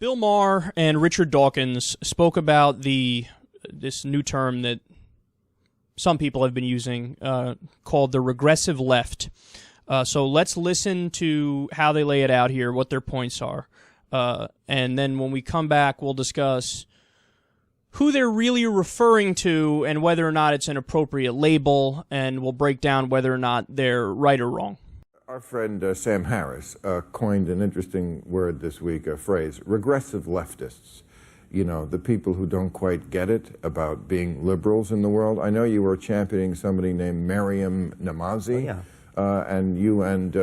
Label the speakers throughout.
Speaker 1: Bill Maher and Richard Dawkins spoke about this new term that some people have been using called the regressive left. So let's listen to how they lay it out here, what their points are. And then when we come back, we'll discuss who they're really referring to and whether or not it's an appropriate label, and we'll break down whether or not they're right or wrong.
Speaker 2: Our friend Sam Harris coined an interesting word this week, a phrase, regressive leftists. You know, the people who don't quite get it about being liberals in the world. I know you were championing somebody named Maryam Namazi.
Speaker 3: Oh, yeah.
Speaker 2: And you and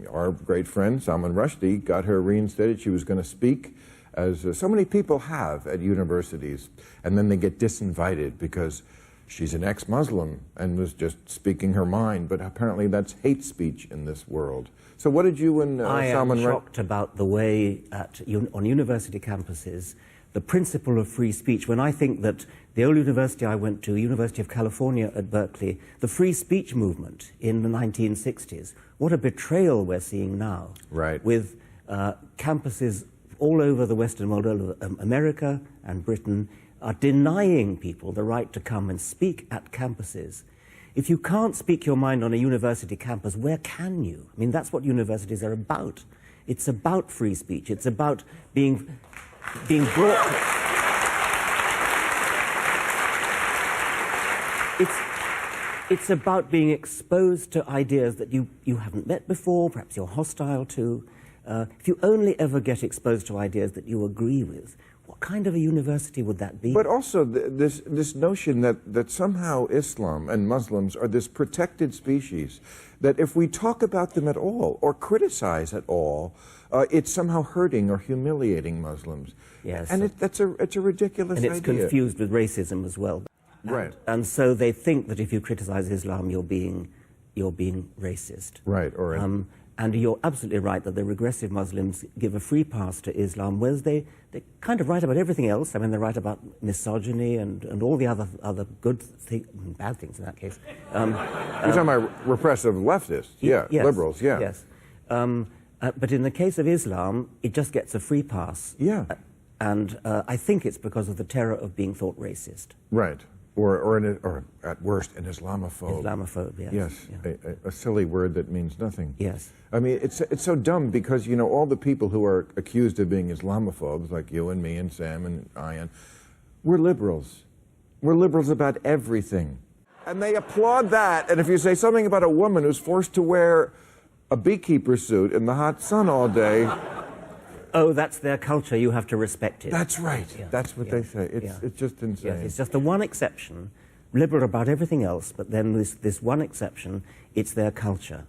Speaker 2: our great friend Salman Rushdie got her reinstated. She was going to speak, as so many people have at universities, and then they get disinvited because she's an ex-Muslim and was just speaking her mind, but apparently that's hate speech in this world. So what did you and Salman...
Speaker 3: I am shocked about the way on university campuses, the principle of free speech, when I think that the old university I went to, University of California at Berkeley, the free speech movement in the 1960s, what a betrayal we're seeing now.
Speaker 2: Right.
Speaker 3: With campuses all over the Western world, all over America and Britain, are denying people the right to come and speak at campuses. If you can't speak your mind on a university campus, where can you? I mean, that's what universities are about. It's about free speech. It's about being brought... It's about being exposed to ideas that you haven't met before, perhaps you're hostile to. If you only ever get exposed to ideas that you agree with, what kind of a university would that be?
Speaker 2: But also this notion that somehow Islam and Muslims are this protected species, that if we talk about them at all or criticize at all, it's somehow hurting or humiliating Muslims.
Speaker 3: Yes.
Speaker 2: And it's a ridiculous idea.
Speaker 3: And it's confused with racism as well.
Speaker 2: Right.
Speaker 3: And so they think that if you criticize Islam, you're being racist.
Speaker 2: Right. Or
Speaker 3: and you're absolutely right that the regressive Muslims give a free pass to Islam, whereas they kind of write about everything else. I mean, they write about misogyny and all the other bad things in that case.
Speaker 2: You're talking about repressive leftists,
Speaker 3: yes,
Speaker 2: liberals, yeah.
Speaker 3: Yes. But in the case of Islam, it just gets a free pass.
Speaker 2: Yeah.
Speaker 3: And I think it's because of the terror of being thought racist.
Speaker 2: Right. Or at worst, an Islamophobe.
Speaker 3: Islamophobia.
Speaker 2: Yes,
Speaker 3: yeah.
Speaker 2: a silly word that means nothing.
Speaker 3: Yes.
Speaker 2: I mean, it's so dumb because, you know, all the people who are accused of being Islamophobes, like you and me and Sam and Ian, we're liberals. We're liberals about everything. And they applaud that. And if you say something about a woman who's forced to wear a beekeeper suit in the hot sun all day...
Speaker 3: Oh, that's their culture, you have to respect it.
Speaker 2: That's right. Yeah. That's what they say. It's just insane.
Speaker 3: Yes, it's just the one exception, liberal about everything else, but then this one exception, it's their culture.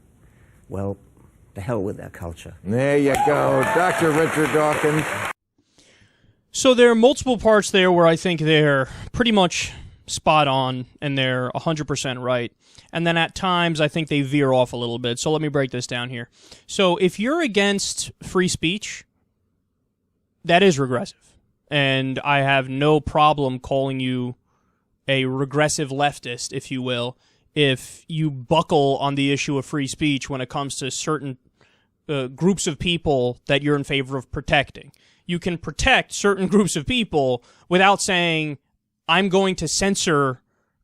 Speaker 3: Well, to hell with their culture.
Speaker 2: There you go, Dr. Richard Dawkins.
Speaker 1: So there are multiple parts there where I think they're pretty much spot on and they're 100% right. And then at times I think they veer off a little bit. So let me break this down here. So if you're against free speech, that is regressive, and I have no problem calling you a regressive leftist, if you will, if you buckle on the issue of free speech when it comes to certain groups of people that you're in favor of protecting. You can protect certain groups of people without saying, I'm going to censor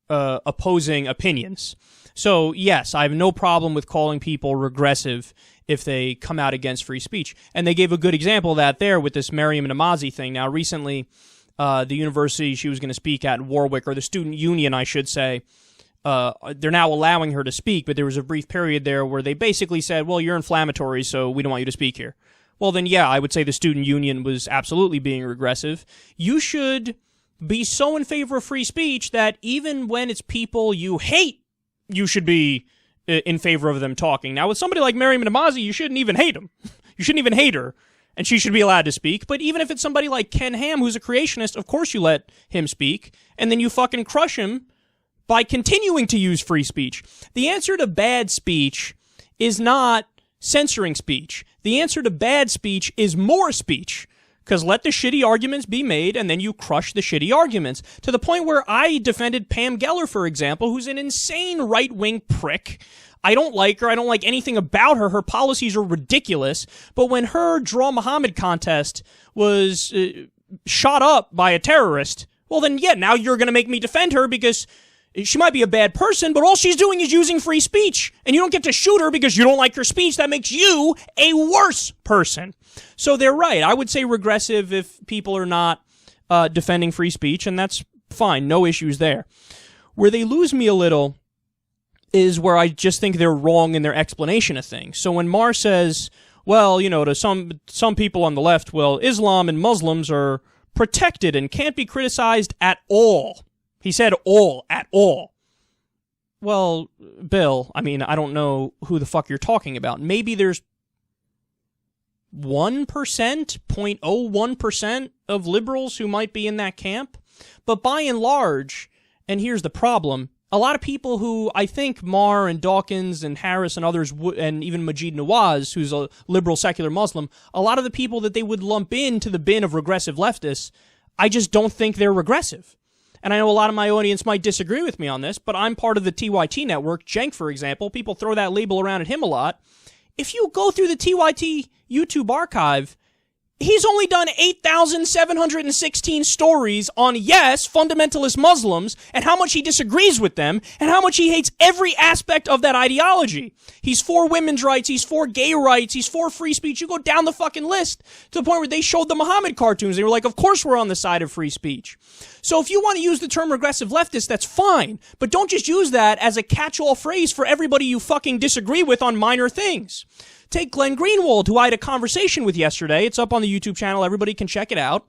Speaker 1: opposing opinions. So, yes, I have no problem with calling people regressive if they come out against free speech. And they gave a good example of that there with this Maryam Namazi thing. Now, recently, the university she was going to speak at in Warwick, or the student union, I should say, they're now allowing her to speak, but there was a brief period there where they basically said, well, you're inflammatory, so we don't want you to speak here. Well, then, yeah, I would say the student union was absolutely being regressive. You should be so in favor of free speech that even when it's people you hate, you should be in favor of them talking. Now, with somebody like Maryam Namazi, you shouldn't even hate him. You shouldn't even hate her, and she should be allowed to speak. But even if it's somebody like Ken Ham, who's a creationist, of course you let him speak, and then you fucking crush him by continuing to use free speech. The answer to bad speech is not censoring speech. The answer to bad speech is more speech. Because let the shitty arguments be made, and then you crush the shitty arguments. To the point where I defended Pam Geller, for example, who's an insane right-wing prick, I don't like her. I don't like anything about her. Her policies are ridiculous. But when her Draw Muhammad contest was shot up by a terrorist, well then, yeah, now you're going to make me defend her because she might be a bad person, but all she's doing is using free speech. And you don't get to shoot her because you don't like her speech. That makes you a worse person. So they're right. I would say regressive if people are not defending free speech, and that's fine. No issues there. Where they lose me a little is where I just think they're wrong in their explanation of things. So when Maher says, well, you know, to some people on the left, well, Islam and Muslims are protected and can't be criticized at all. He said all, at all. Well, Bill, I mean, I don't know who the fuck you're talking about. Maybe there's 1%, 0.01% of liberals who might be in that camp. But by and large, and here's the problem, a lot of people who I think Maher and Dawkins and Harris and others, and even Majid Nawaz, who's a liberal secular Muslim, a lot of the people that they would lump into the bin of regressive leftists, I just don't think they're regressive. And I know a lot of my audience might disagree with me on this, but I'm part of the TYT network. Cenk, for example, people throw that label around at him a lot. If you go through the TYT YouTube archive, he's only done 8,716 stories on, yes, fundamentalist Muslims and how much he disagrees with them and how much he hates every aspect of that ideology. He's for women's rights, he's for gay rights, he's for free speech. You go down the fucking list to the point where they showed the Muhammad cartoons. They were like, of course we're on the side of free speech. So if you want to use the term regressive leftist, that's fine. But don't just use that as a catch-all phrase for everybody you fucking disagree with on minor things. Take Glenn Greenwald, who I had a conversation with yesterday. It's up on the YouTube channel. Everybody can check it out.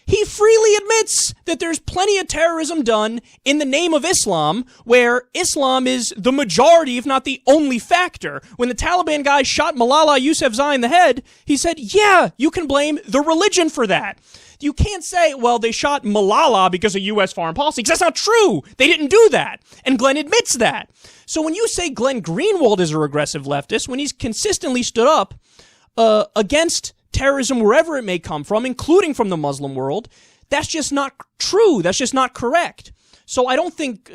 Speaker 1: He freely admits that there's plenty of terrorism done in the name of Islam, where Islam is the majority, if not the only factor. When the Taliban guy shot Malala Yousafzai in the head, he said, yeah, you can blame the religion for that. You can't say, well, they shot Malala because of U.S. foreign policy, because that's not true. They didn't do that. And Glenn admits that. So when you say Glenn Greenwald is a regressive leftist, when he's consistently stood up against terrorism wherever it may come from, including from the Muslim world, that's just not true. That's just not correct. So I don't think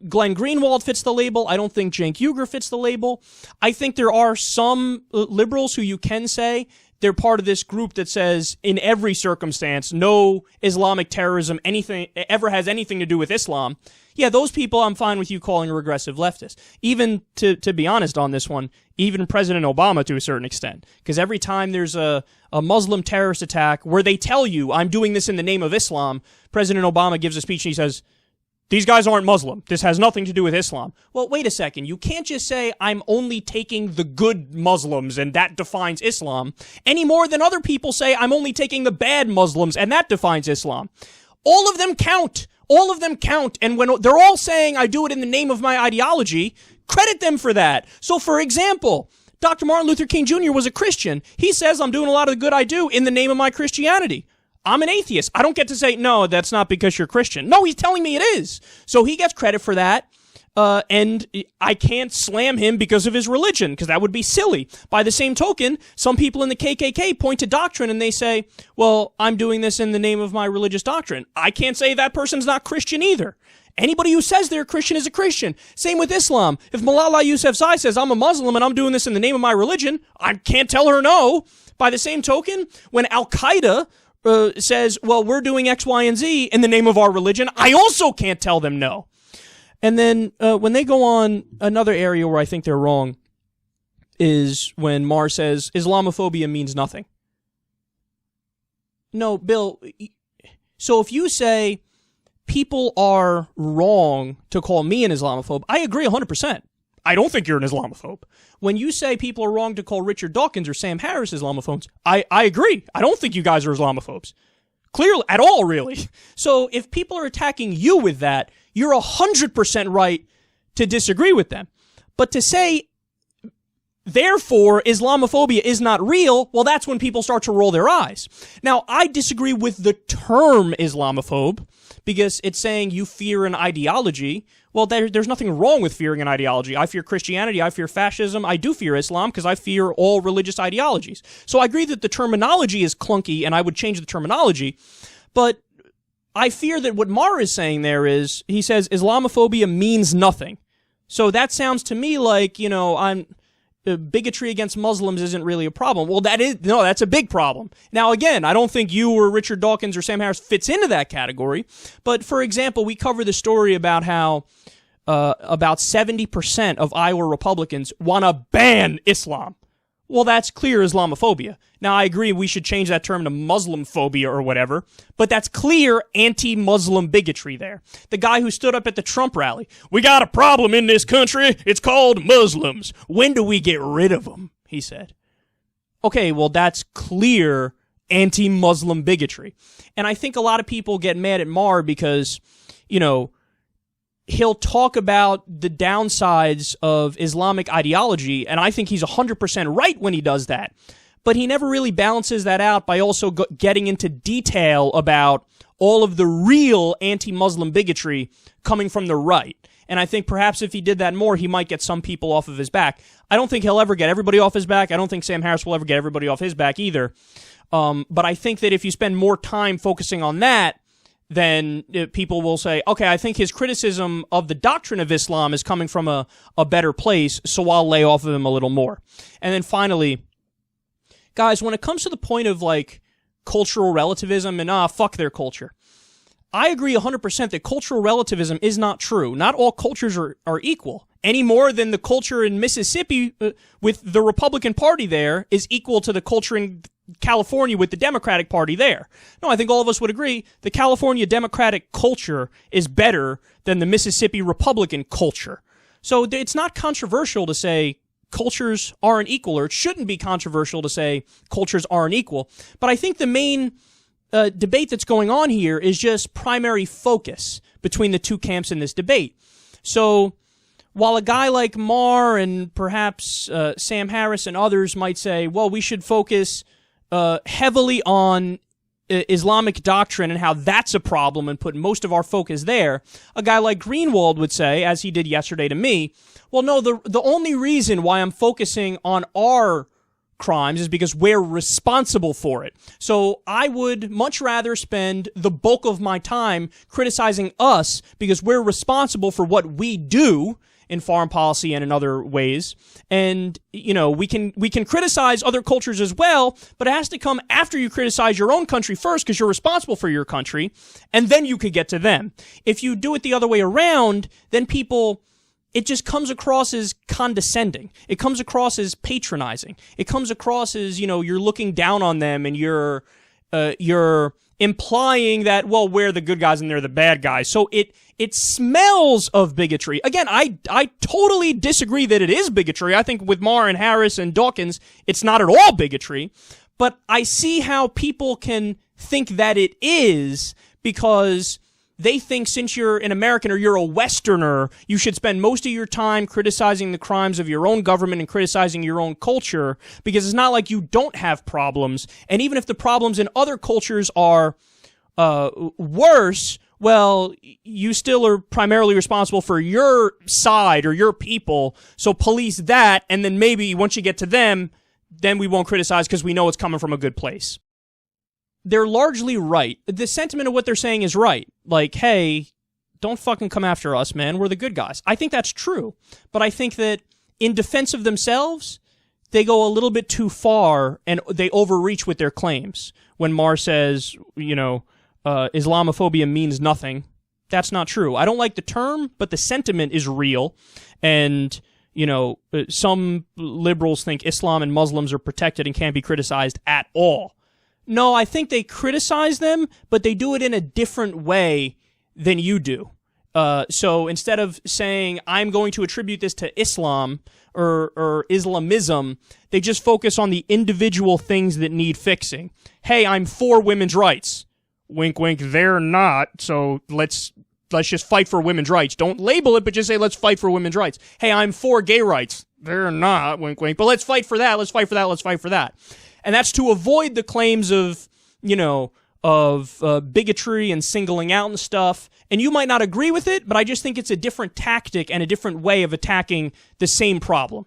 Speaker 1: Glenn Greenwald fits the label. I don't think Cenk Uygur fits the label. I think there are some liberals who you can say they're part of this group that says in every circumstance, no Islamic terrorism ever has anything to do with Islam. Yeah, those people I'm fine with you calling a regressive leftist. Even, to be honest on this one, even President Obama to a certain extent. Because every time there's a Muslim terrorist attack where they tell you, I'm doing this in the name of Islam, President Obama gives a speech and he says, these guys aren't Muslim. This has nothing to do with Islam. Well, wait a second. You can't just say, I'm only taking the good Muslims and that defines Islam, any more than other people say, I'm only taking the bad Muslims and that defines Islam. All of them count. All of them count. And when they're all saying, I do it in the name of my ideology, credit them for that. So, for example, Dr. Martin Luther King Jr. was a Christian. He says, I'm doing a lot of the good I do in the name of my Christianity. I'm an atheist. I don't get to say, no, that's not because you're Christian. No, he's telling me it is. So he gets credit for that. And I can't slam him because of his religion, because that would be silly. By the same token, some people in the KKK point to doctrine and they say, well, I'm doing this in the name of my religious doctrine. I can't say that person's not Christian either. Anybody who says they're a Christian is a Christian. Same with Islam. If Malala Yousafzai says, I'm a Muslim and I'm doing this in the name of my religion, I can't tell her no. By the same token, when Al-Qaeda says, well, we're doing X, Y, and Z in the name of our religion, I also can't tell them no. And then when they go on, another area where I think they're wrong is when Maher says Islamophobia means nothing. No, Bill, so if you say people are wrong to call me an Islamophobe, I agree 100%. I don't think you're an Islamophobe. When you say people are wrong to call Richard Dawkins or Sam Harris Islamophobes, I agree. I don't think you guys are Islamophobes. Clearly, at all, really. So if people are attacking you with that, you're 100% right to disagree with them. But to say, therefore, Islamophobia is not real, well, that's when people start to roll their eyes. Now, I disagree with the term Islamophobe, because it's saying you fear an ideology. Well, there's nothing wrong with fearing an ideology. I fear Christianity, I fear fascism, I do fear Islam, because I fear all religious ideologies. So I agree that the terminology is clunky, and I would change the terminology, but I fear that what Maher is saying there is, he says Islamophobia means nothing. So that sounds to me like, bigotry against Muslims isn't really a problem. Well, that's a big problem. Now, again, I don't think you or Richard Dawkins or Sam Harris fits into that category. But, for example, we cover the story about how about 70% of Iowa Republicans want to ban Islam. Well, that's clear Islamophobia. Now, I agree we should change that term to Muslim phobia or whatever, but that's clear anti-Muslim bigotry there. The guy who stood up at the Trump rally, we got a problem in this country, it's called Muslims. When do we get rid of them? He said. Okay, well, that's clear anti-Muslim bigotry. And I think a lot of people get mad at Maher because, he'll talk about the downsides of Islamic ideology, and I think he's 100% right when he does that. But he never really balances that out by also getting into detail about all of the real anti-Muslim bigotry coming from the right. And I think perhaps if he did that more, he might get some people off of his back. I don't think he'll ever get everybody off his back. I don't think Sam Harris will ever get everybody off his back either. But I think that if you spend more time focusing on that, then people will say, okay, I think his criticism of the doctrine of Islam is coming from a better place, so I'll lay off of him a little more. And then finally, guys, when it comes to the point of, cultural relativism and, fuck their culture, I agree 100% that cultural relativism is not true. Not all cultures are equal, any more than the culture in Mississippi with the Republican Party there is equal to the culture in California with the Democratic Party there. No, I think all of us would agree the California Democratic culture is better than the Mississippi Republican culture. So it's not controversial to say cultures aren't equal, or it shouldn't be controversial to say cultures aren't equal. But I think the main debate that's going on here is just primary focus between the two camps in this debate. So while a guy like Maher and perhaps Sam Harris and others might say, well, we should focus heavily on Islamic doctrine and how that's a problem and put most of our focus there, a guy like Greenwald would say, as he did yesterday to me, well, no, the only reason why I'm focusing on our crimes is because we're responsible for it. So I would much rather spend the bulk of my time criticizing us because we're responsible for what we do in foreign policy and in other ways. And, we can criticize other cultures as well, but it has to come after you criticize your own country first because you're responsible for your country, and then you could get to them. If you do it the other way around, then it just comes across as condescending. It comes across as patronizing. It comes across as, you're looking down on them and you're implying that, well, we're the good guys and they're the bad guys. So it smells of bigotry. Again, I totally disagree that it is bigotry. I think with Maher and Harris and Dawkins, it's not at all bigotry. But I see how people can think that it is because they think since you're an American or you're a Westerner, you should spend most of your time criticizing the crimes of your own government and criticizing your own culture, because it's not like you don't have problems. And even if the problems in other cultures are worse, well, you still are primarily responsible for your side or your people, so police that, and then maybe once you get to them, then we won't criticize because we know it's coming from a good place. They're largely right. The sentiment of what they're saying is right. Like, hey, don't fucking come after us, man. We're the good guys. I think that's true. But I think that in defense of themselves, they go a little bit too far and they overreach with their claims. When Maher says, Islamophobia means nothing, that's not true. I don't like the term, but the sentiment is real. And, some liberals think Islam and Muslims are protected and can't be criticized at all. No, I think they criticize them, but they do it in a different way than you do. So instead of saying, I'm going to attribute this to Islam or Islamism, they just focus on the individual things that need fixing. Hey, I'm for women's rights. Wink, wink, they're not, so let's just fight for women's rights. Don't label it, but just say, let's fight for women's rights. Hey, I'm for gay rights. They're not, wink, wink, but let's fight for that, let's fight for that, let's fight for that. And that's to avoid the claims of, bigotry and singling out and stuff. And you might not agree with it, but I just think it's a different tactic and a different way of attacking the same problem.